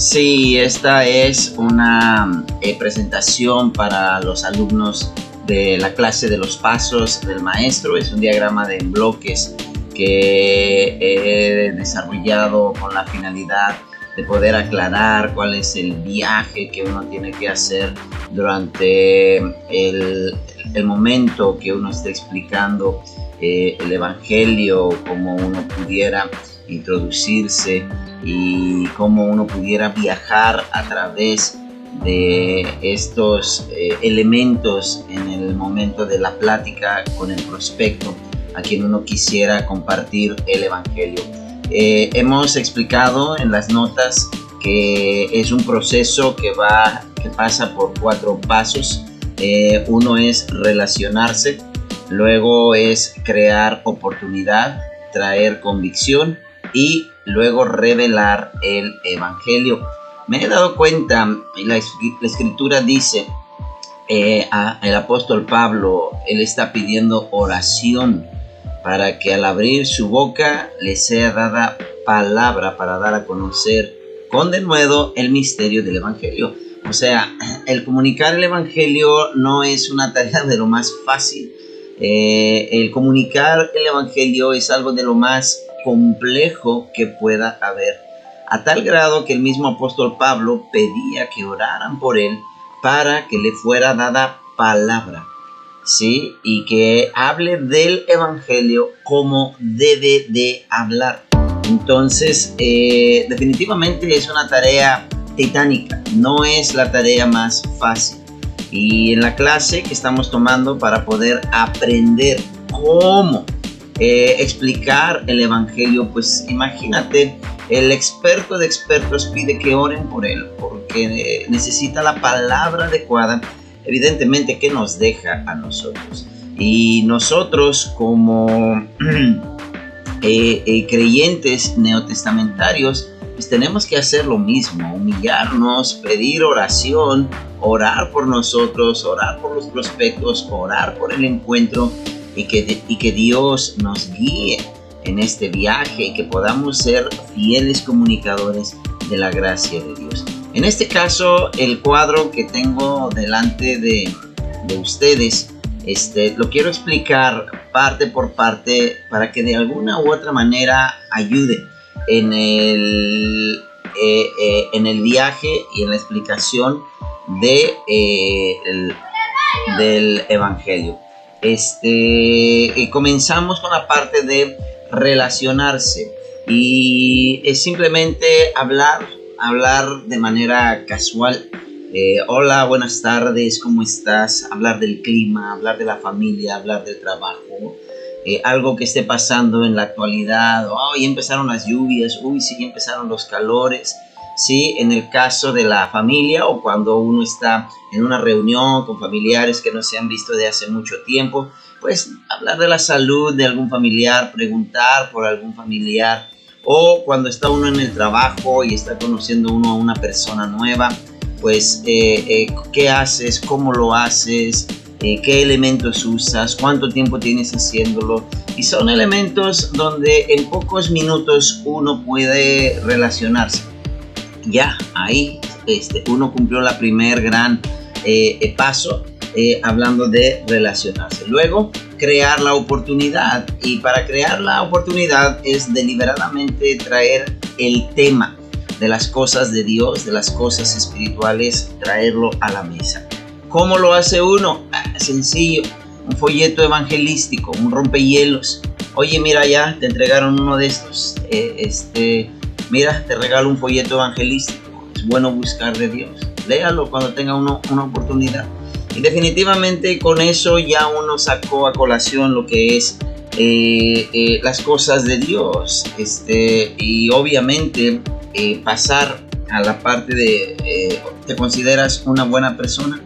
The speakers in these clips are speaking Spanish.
Sí, esta es una presentación para los alumnos de la clase de los pasos del maestro. Es un diagrama de bloques que he desarrollado con la finalidad de poder aclarar cuál es el viaje que uno tiene que hacer durante el momento que uno esté explicando el Evangelio, cómo uno pudiera introducirse y cómo uno pudiera viajar a través de estos elementos en el momento de la plática con el prospecto a quien uno quisiera compartir el Evangelio. Hemos explicado en las notas que es un proceso que pasa por 4 pasos. Uno es relacionarse, luego es crear oportunidad, traer convicción y luego revelar el Evangelio. Me he dado cuenta, y la Escritura dice, el apóstol Pablo, él está pidiendo oración para que al abrir su boca le sea dada palabra para dar a conocer con denuedo el misterio del Evangelio. O sea, el comunicar el Evangelio no es una tarea de lo más fácil. El comunicar el Evangelio es algo de lo más complejo que pueda haber, a tal grado que el mismo apóstol Pablo pedía que oraran por él para que le fuera dada palabra, ¿sí? Y que hable del Evangelio como debe de hablar. Entonces, definitivamente es una tarea titánica, no es la tarea más fácil. Y en la clase que estamos tomando para poder aprender cómo explicar el Evangelio, pues imagínate, el experto de expertos pide que oren por él porque necesita la palabra adecuada, evidentemente, que nos deja a nosotros. Y nosotros como creyentes neotestamentarios, pues tenemos que hacer lo mismo, humillarnos, pedir oración, orar por nosotros, orar por los prospectos, orar por el encuentro y que Dios nos guíe en este viaje y que podamos ser fieles comunicadores de la gracia de Dios. En este caso, el cuadro que tengo delante de ustedes, lo quiero explicar parte por parte para que de alguna u otra manera ayude en el viaje y en la explicación del Evangelio. Comenzamos con la parte de relacionarse y es simplemente hablar de manera casual. Hola, buenas tardes, ¿cómo estás? Hablar del clima, hablar de la familia, hablar del trabajo, algo que esté pasando en la actualidad. Ya empezaron las lluvias, sí, ya empezaron los calores. Sí, en el caso de la familia o cuando uno está en una reunión con familiares que no se han visto de hace mucho tiempo, pues hablar de la salud de algún familiar, preguntar por algún familiar, o cuando está uno en el trabajo y está conociendo uno a una persona nueva, pues qué haces, cómo lo haces, qué elementos usas, cuánto tiempo tienes haciéndolo. Y son elementos donde en pocos minutos uno puede relacionarse. Ya ahí uno cumplió la primer gran paso, hablando de relacionarse. Luego, crear la oportunidad, y para crear la oportunidad es deliberadamente traer el tema de las cosas de Dios, de las cosas espirituales, traerlo a la mesa. ¿Cómo lo hace uno? Sencillo, un folleto evangelístico, un rompehielos. Oye, mira, ya te entregaron uno de estos, mira, te regalo un folleto evangelístico. Es bueno buscar de Dios. Léalo cuando tenga una oportunidad. Y definitivamente con eso ya uno sacó a colación lo que es las cosas de Dios. Y obviamente pasar a la parte de ¿te consideras una buena persona?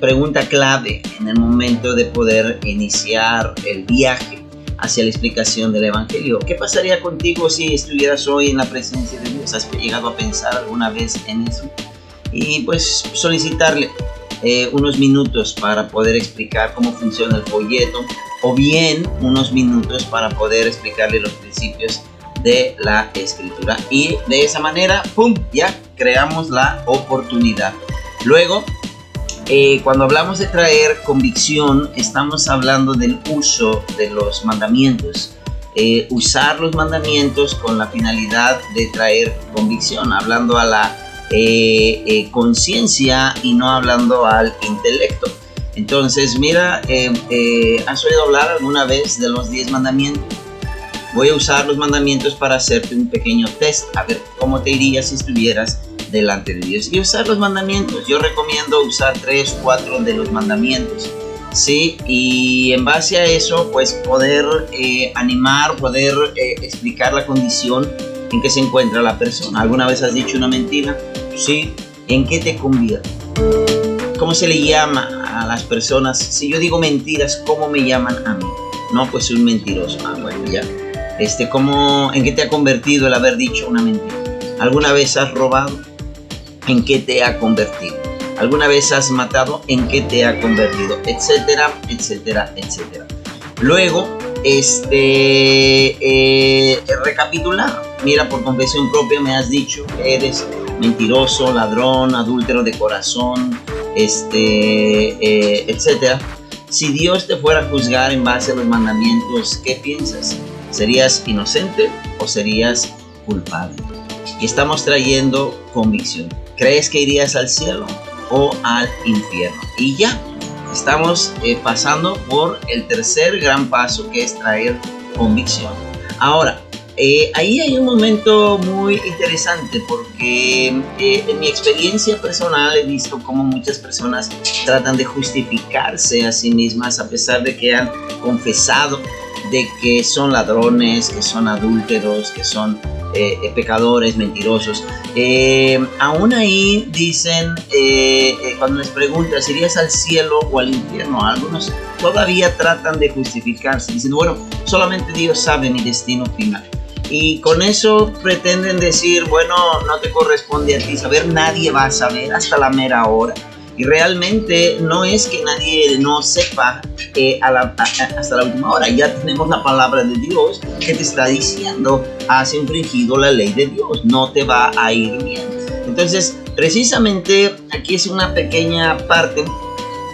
Pregunta clave en el momento de poder iniciar el viaje hacia la explicación del Evangelio. ¿Qué pasaría contigo si estuvieras hoy en la presencia de Dios? ¿Has llegado a pensar alguna vez en eso? Y pues solicitarle unos minutos para poder explicar cómo funciona el folleto, o bien unos minutos para poder explicarle los principios de la Escritura. Y de esa manera, ¡pum!, ya creamos la oportunidad. Luego, cuando hablamos de traer convicción, estamos hablando del uso de los mandamientos. Usar los mandamientos con la finalidad de traer convicción, hablando a la conciencia y no hablando al intelecto. Entonces, mira, ¿has oído hablar alguna vez de los 10 mandamientos? Voy a usar los mandamientos para hacerte un pequeño test, a ver cómo te iría si estuvieras delante de Dios. Y usar los mandamientos, yo recomiendo usar 3 o 4 de los mandamientos, ¿sí? Y en base a eso, pues poder animar, poder explicar la condición en que se encuentra la persona. ¿Alguna vez has dicho una mentira? Sí. ¿En qué te convierte? ¿Cómo se le llama a las personas? Si yo digo mentiras, ¿cómo me llaman a mí? No, pues un mentiroso. Ah, bueno, ya. ¿En qué te ha convertido el haber dicho una mentira? ¿Alguna vez has robado? ¿En qué te ha convertido? ¿Alguna vez has matado? ¿En qué te ha convertido? Etcétera, etcétera, etcétera. Luego, recapitular. Mira, por confesión propia me has dicho que eres mentiroso, ladrón, adúltero de corazón, etcétera. Si Dios te fuera a juzgar en base a los mandamientos, ¿qué piensas? ¿Serías inocente o serías culpable? Y estamos trayendo convicción. ¿Crees que irías al cielo o al infierno? Y ya, estamos pasando por el tercer gran paso, que es traer convicción. Ahora, ahí hay un momento muy interesante, porque en mi experiencia personal he visto cómo muchas personas tratan de justificarse a sí mismas a pesar de que han confesado de que son ladrones, que son adúlteros, que son pecadores, mentirosos. Aún ahí dicen, cuando les preguntas, ¿irías al cielo o al infierno? Algunos todavía tratan de justificarse, dicen, bueno, solamente Dios sabe mi destino final. Y con eso pretenden decir, bueno, no te corresponde a ti saber, nadie va a saber hasta la mera hora. Y realmente no es que nadie no sepa hasta la última hora. Ya tenemos la palabra de Dios que te está diciendo, has infringido la ley de Dios, no te va a ir bien. Entonces, precisamente aquí es una pequeña parte,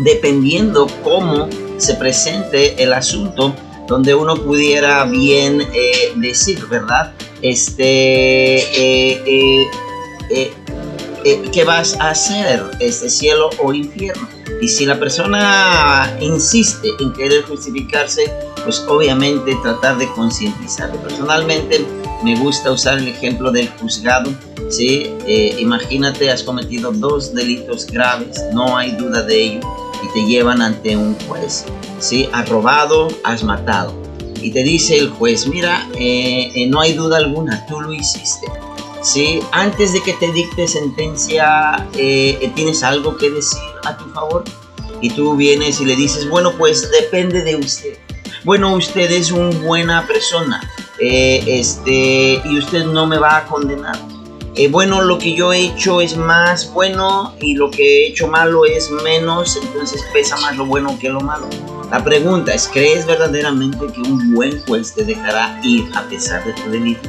dependiendo cómo se presente el asunto, donde uno pudiera bien decir, ¿verdad? ¿Qué vas a hacer? ¿Cielo o infierno? Y si la persona insiste en querer justificarse, pues obviamente tratar de concientizarle. Personalmente me gusta usar el ejemplo del juzgado, ¿sí? Imagínate, has cometido 2 delitos graves, no hay duda de ello, y te llevan ante un juez, ¿sí? Has robado, has matado, y te dice el juez, mira, no hay duda alguna, tú lo hiciste, ¿sí? Antes de que te dicte sentencia, ¿tienes algo que decir a tu favor? Y tú vienes y le dices, bueno, pues depende de usted. Bueno, usted es una buena persona, y usted no me va a condenar. Bueno, lo que yo he hecho es más bueno y lo que he hecho malo es menos, entonces pesa más lo bueno que lo malo. La pregunta es, ¿crees verdaderamente que un buen juez te dejará ir a pesar de tu delito?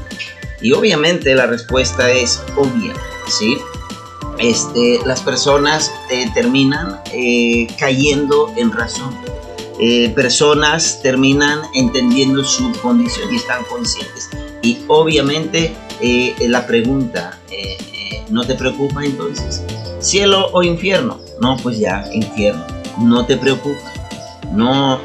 Y obviamente la respuesta es obvia, ¿sí? Las personas terminan cayendo en razón. Personas terminan entendiendo su condición y están conscientes. Y obviamente la pregunta, ¿no te preocupa entonces? ¿Cielo o infierno? No, pues ya, infierno. ¿No te preocupa? No,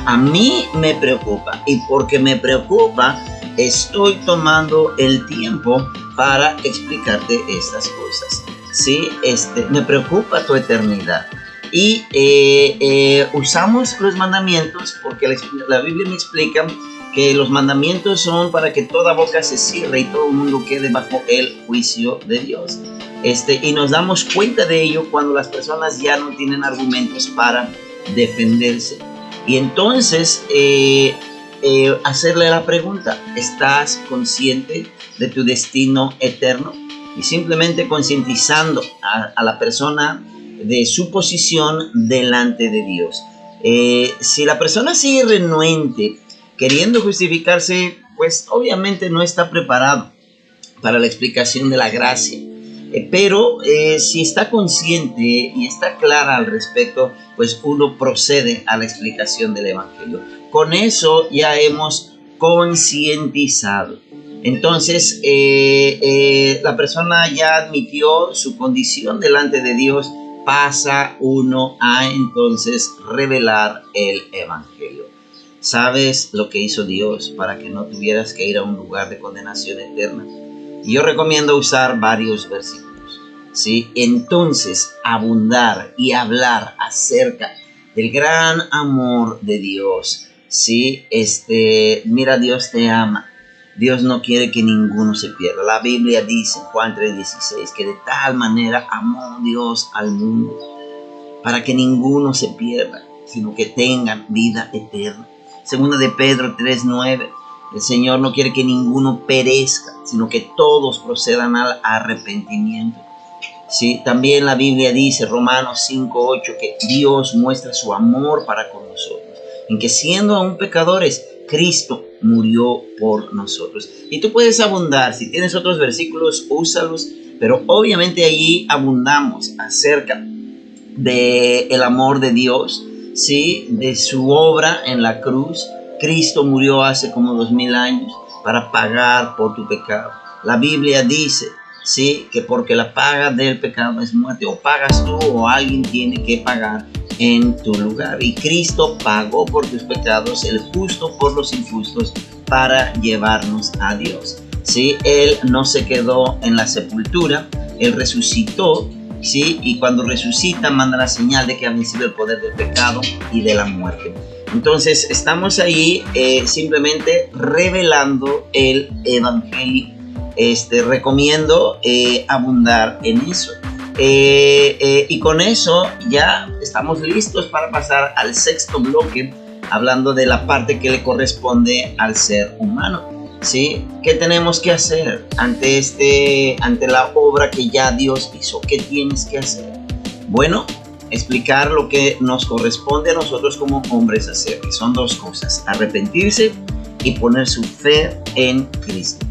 a mí me preocupa. Y porque me preocupa, estoy tomando el tiempo para explicarte estas cosas, ¿sí? Me preocupa tu eternidad. Y usamos los mandamientos porque la Biblia me explica que los mandamientos son para que toda boca se cierre y todo el mundo quede bajo el juicio de Dios. Y nos damos cuenta de ello cuando las personas ya no tienen argumentos para defenderse. Y entonces hacerle la pregunta, ¿estás consciente de tu destino eterno? Y simplemente concientizando a la persona de su posición delante de Dios. Si la persona sigue renuente, queriendo justificarse, pues obviamente no está preparado para la explicación de la gracia. Pero si está consciente y está clara al respecto, pues uno procede a la explicación del Evangelio. Con eso ya hemos concientizado. Entonces, la persona ya admitió su condición delante de Dios, pasa uno a entonces revelar el Evangelio. ¿Sabes lo que hizo Dios para que no tuvieras que ir a un lugar de condenación eterna? Yo recomiendo usar varios versículos, ¿sí? Entonces, abundar y hablar acerca del gran amor de Dios, ¿sí? Mira, Dios te ama. Dios no quiere que ninguno se pierda. La Biblia dice en Juan 3:16 que de tal manera amó Dios al mundo para que ninguno se pierda, sino que tengan vida eterna. Segunda de Pedro 3:9. El Señor no quiere que ninguno perezca, sino que todos procedan al arrepentimiento. Sí, también la Biblia dice, Romanos 5:8, que Dios muestra su amor para con nosotros, en que siendo aún pecadores, Cristo murió por nosotros. Y tú puedes abundar, si tienes otros versículos, úsalos, pero obviamente allí abundamos acerca del amor de Dios, ¿sí? De su obra en la cruz. Cristo murió hace como 2000 años para pagar por tu pecado. La Biblia dice, ¿sí? Que porque la paga del pecado es muerte. O pagas tú o alguien tiene que pagar en tu lugar. Y Cristo pagó por tus pecados, el justo por los injustos, para llevarnos a Dios. ¿Sí? Él no se quedó en la sepultura, Él resucitó. ¿Sí? Y cuando resucita manda la señal de que ha vencido el poder del pecado y de la muerte. Entonces estamos ahí simplemente revelando el Evangelio. Recomiendo abundar en eso. Y con eso ya estamos listos para pasar al sexto bloque, hablando de la parte que le corresponde al ser humano. ¿Sí? ¿Qué tenemos que hacer ante la obra que ya Dios hizo? ¿Qué tienes que hacer? Bueno, explicar lo que nos corresponde a nosotros como hombres hacer, que son dos cosas: arrepentirse y poner su fe en Cristo.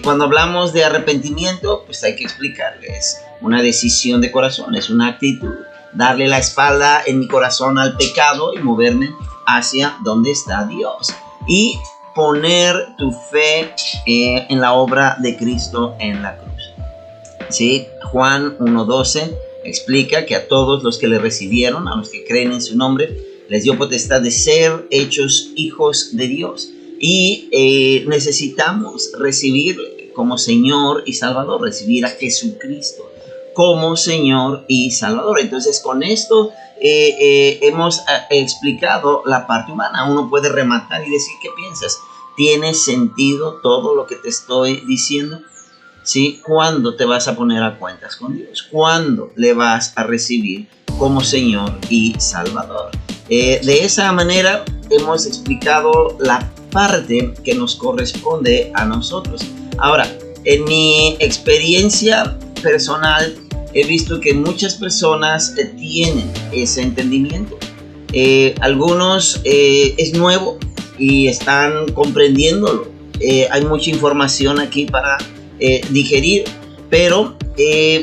Cuando hablamos de arrepentimiento, pues hay que explicarles una decisión de corazón, es una actitud, darle la espalda en mi corazón al pecado y moverme hacia donde está Dios. Y poner tu fe en la obra de Cristo en la cruz. ¿Sí? Juan 1:12 explica que a todos los que le recibieron, a los que creen en su nombre, les dio potestad de ser hechos hijos de Dios. Y necesitamos recibir como Señor y Salvador, recibir a Jesucristo como Señor y Salvador. Entonces, con esto hemos explicado la parte humana. Uno puede rematar y decir, ¿qué piensas? ¿Tiene sentido todo lo que te estoy diciendo? ¿Sí? ¿Cuándo te vas a poner a cuentas con Dios? ¿Cuándo le vas a recibir como Señor y Salvador? De esa manera hemos explicado la parte que nos corresponde a nosotros. Ahora, en mi experiencia personal, he visto que muchas personas tienen ese entendimiento. Algunos es nuevo y están comprendiéndolo. Hay mucha información aquí para digerir, pero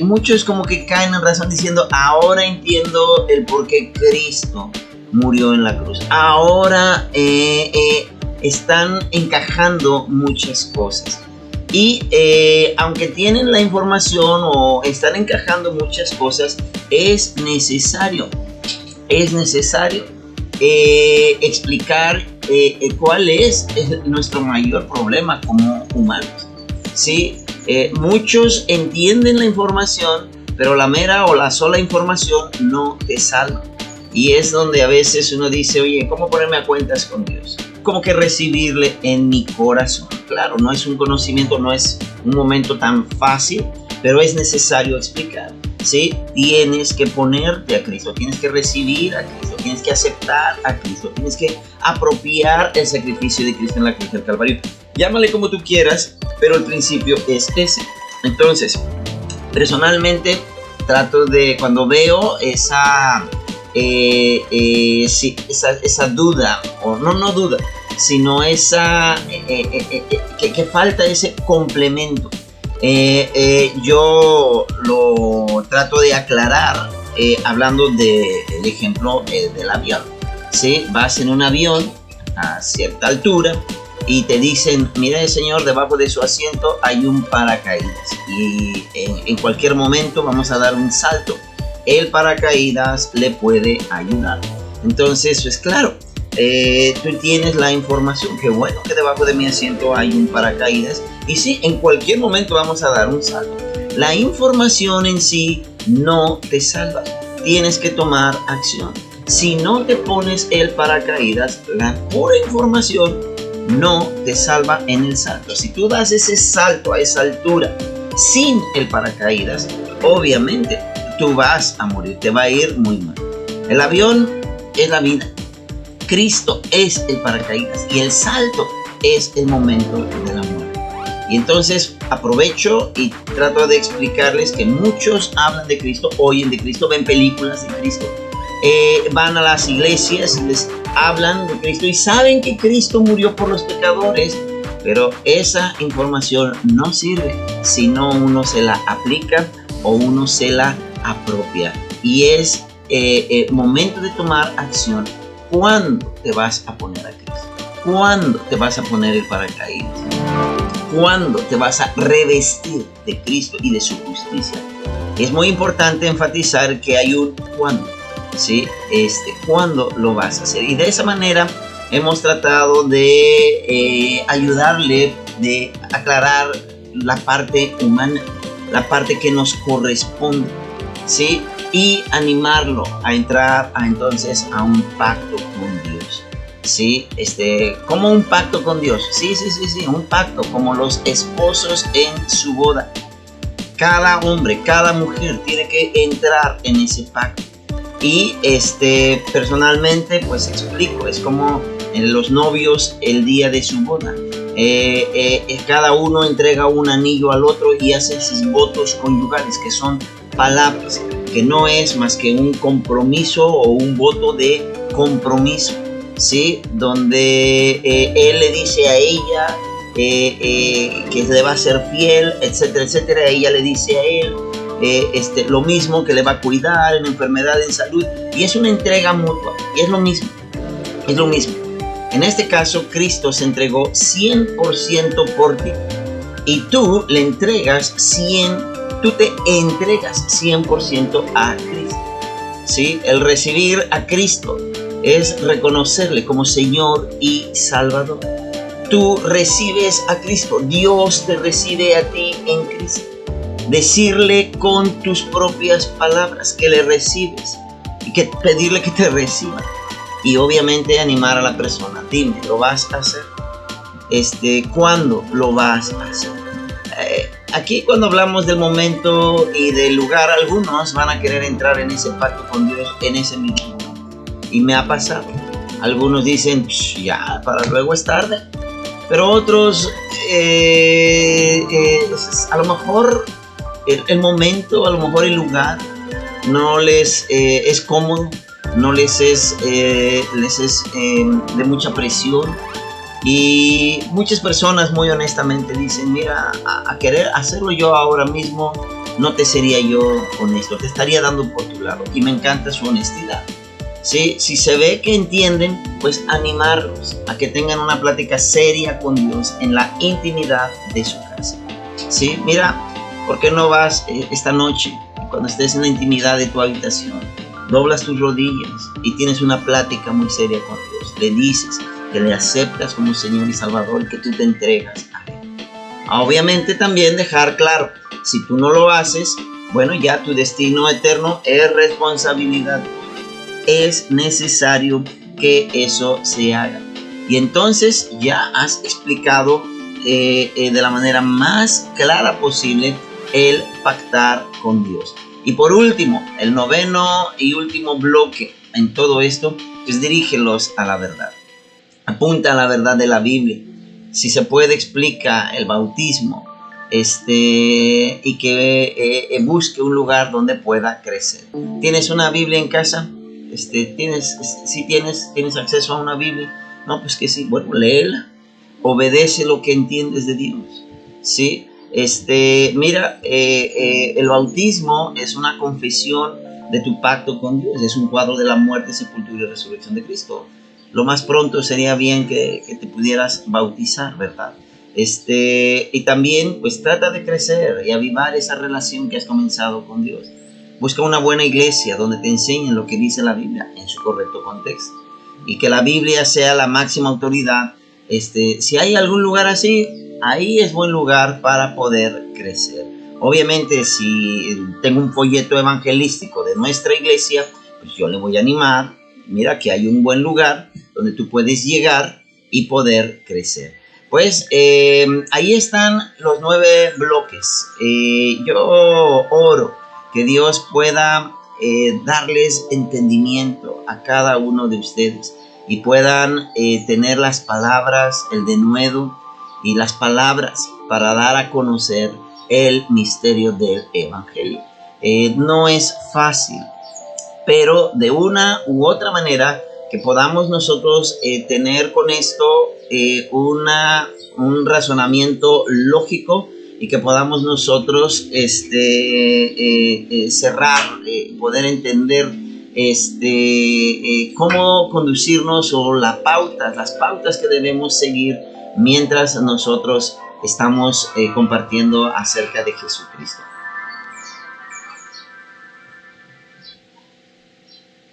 muchos como que caen en razón diciendo, ahora entiendo el por qué Cristo murió en la cruz. Ahora están encajando muchas cosas. Y aunque tienen la información o están encajando muchas cosas, es necesario explicar cuál es nuestro mayor problema como humanos. ¿Sí? Muchos entienden la información, pero la mera o la sola información no te salva. Y es donde a veces uno dice, oye, ¿cómo ponerme a cuentas con Dios? ¿Cómo que recibirle en mi corazón? Claro, no es un conocimiento, no es un momento tan fácil, pero es necesario explicar. ¿Sí? Tienes que ponerte a Cristo, tienes que recibir a Cristo, tienes que aceptar a Cristo, tienes que apropiar el sacrificio de Cristo en la cruz del Calvario. Llámale como tú quieras, pero el principio es ese. Entonces, personalmente trato de, cuando veo esa duda, o no duda, sino que falta ese complemento. Yo lo trato de aclarar hablando del ejemplo del avión. ¿Sí? Vas en un avión a cierta altura y te dicen, mire señor, debajo de su asiento hay un paracaídas y en cualquier momento vamos a dar un salto. El paracaídas le puede ayudar. Entonces, pues claro, tú tienes la información, que bueno que debajo de mi asiento hay un paracaídas y sí, en cualquier momento vamos a dar un salto. La información en sí no te salva, tienes que tomar acción. Si no te pones el paracaídas, la pura información no te salva en el salto. Si tú das ese salto a esa altura sin el paracaídas, obviamente tú vas a morir, te va a ir muy mal. El avión es la vida, Cristo es el paracaídas y el salto es el momento de la muerte. Y entonces aprovecho y trato de explicarles que muchos hablan de Cristo, oyen de Cristo, ven películas de Cristo, van a las iglesias y les hablan de Cristo y saben que Cristo murió por los pecadores, pero esa información no sirve si no uno se la aplica o uno se la apropia. Y es momento de tomar acción. ¿Cuándo te vas a poner a Cristo? ¿Cuándo te vas a poner el paracaídas? ¿Cuándo te vas a revestir de Cristo y de su justicia? Es muy importante enfatizar que hay un cuándo, ¿sí? ¿Cuándo lo vas a hacer? Y de esa manera hemos tratado de ayudarle, de aclarar la parte humana, la parte que nos corresponde, ¿sí? Y animarlo a entrar entonces a un pacto con Dios, ¿sí? Como un pacto con Dios, sí, un pacto como los esposos en su boda. Cada hombre, cada mujer tiene que entrar en ese pacto. Y personalmente pues explico, es como en los novios el día de su boda. Cada uno entrega un anillo al otro y hace sus votos conyugales, que son palabras, que no es más que un compromiso o un voto de compromiso, ¿sí? Donde él le dice a ella que le va a ser fiel, etcétera, etcétera. Ella le dice a él lo mismo, que le va a cuidar en enfermedad, en salud, y es una entrega mutua, y es lo mismo. En este caso, Cristo se entregó 100% por ti, y tú le entregas tú te entregas 100% a Cristo, ¿sí? El recibir a Cristo es reconocerle como Señor y Salvador. Tú recibes a Cristo, Dios te recibe a ti en Cristo. Decirle con tus propias palabras que le recibes y que pedirle que te reciba. Y obviamente animar a la persona. Dime, ¿lo vas a hacer? ¿Cuándo lo vas a hacer? Aquí cuando hablamos del momento y del lugar, algunos van a querer entrar en ese pacto con Dios en ese mismo momento. Y me ha pasado. Algunos dicen, ya, para luego es tarde. Pero otros, a lo mejor el momento, a lo mejor el lugar no les es cómodo, no les es de mucha presión. Y muchas personas muy honestamente dicen, mira, a querer hacerlo yo ahora mismo, no te sería yo honesto, te estaría dando por tu lado. Y me encanta su honestidad. ¿Sí? Si se ve que entienden, pues animarlos a que tengan una plática seria con Dios en la intimidad de su casa. ¿Sí? Mira, ¿por qué no vas esta noche, cuando estés en la intimidad de tu habitación, doblas tus rodillas y tienes una plática muy seria con Dios? Le dices que le aceptas como Señor y Salvador y que tú te entregas a Él. Obviamente también dejar claro, si tú no lo haces, bueno, ya tu destino eterno es responsabilidad. Es necesario que eso se haga. Y entonces ya has explicado de la manera más clara posible el pactar con Dios. Y por último, el noveno y último bloque en todo esto, pues dirígelos a la verdad. Apunta a la verdad de la Biblia. Si se puede, explica el bautismo, y que busque un lugar donde pueda crecer. ¿Tienes una Biblia en casa? tienes acceso a una Biblia. No, pues que sí, bueno, léela, obedece lo que entiendes de Dios, ¿sí? Mira, el bautismo es una confesión de tu pacto con Dios, es un cuadro de la muerte, sepultura y resurrección de Cristo. Lo más pronto sería bien que te pudieras bautizar, ¿verdad? Y también pues trata de crecer y avivar esa relación que has comenzado con Dios. Busca una buena iglesia donde te enseñen lo que dice la Biblia en su correcto contexto y que la Biblia sea la máxima autoridad. Si hay algún lugar así, ahí es buen lugar para poder crecer. Obviamente, si tengo un folleto evangelístico de nuestra iglesia, pues yo le voy a animar. Mira que hay un buen lugar donde tú puedes llegar y poder crecer. Pues ahí están los 9 bloques. Yo oro que Dios pueda darles entendimiento a cada uno de ustedes y puedan tener las palabras, el denuedo y las palabras para dar a conocer el misterio del Evangelio. No es fácil, pero de una u otra manera que podamos nosotros tener con esto un razonamiento lógico y que podamos nosotros cerrar, poder entender cómo conducirnos o las pautas que debemos seguir mientras nosotros estamos compartiendo acerca de Jesucristo.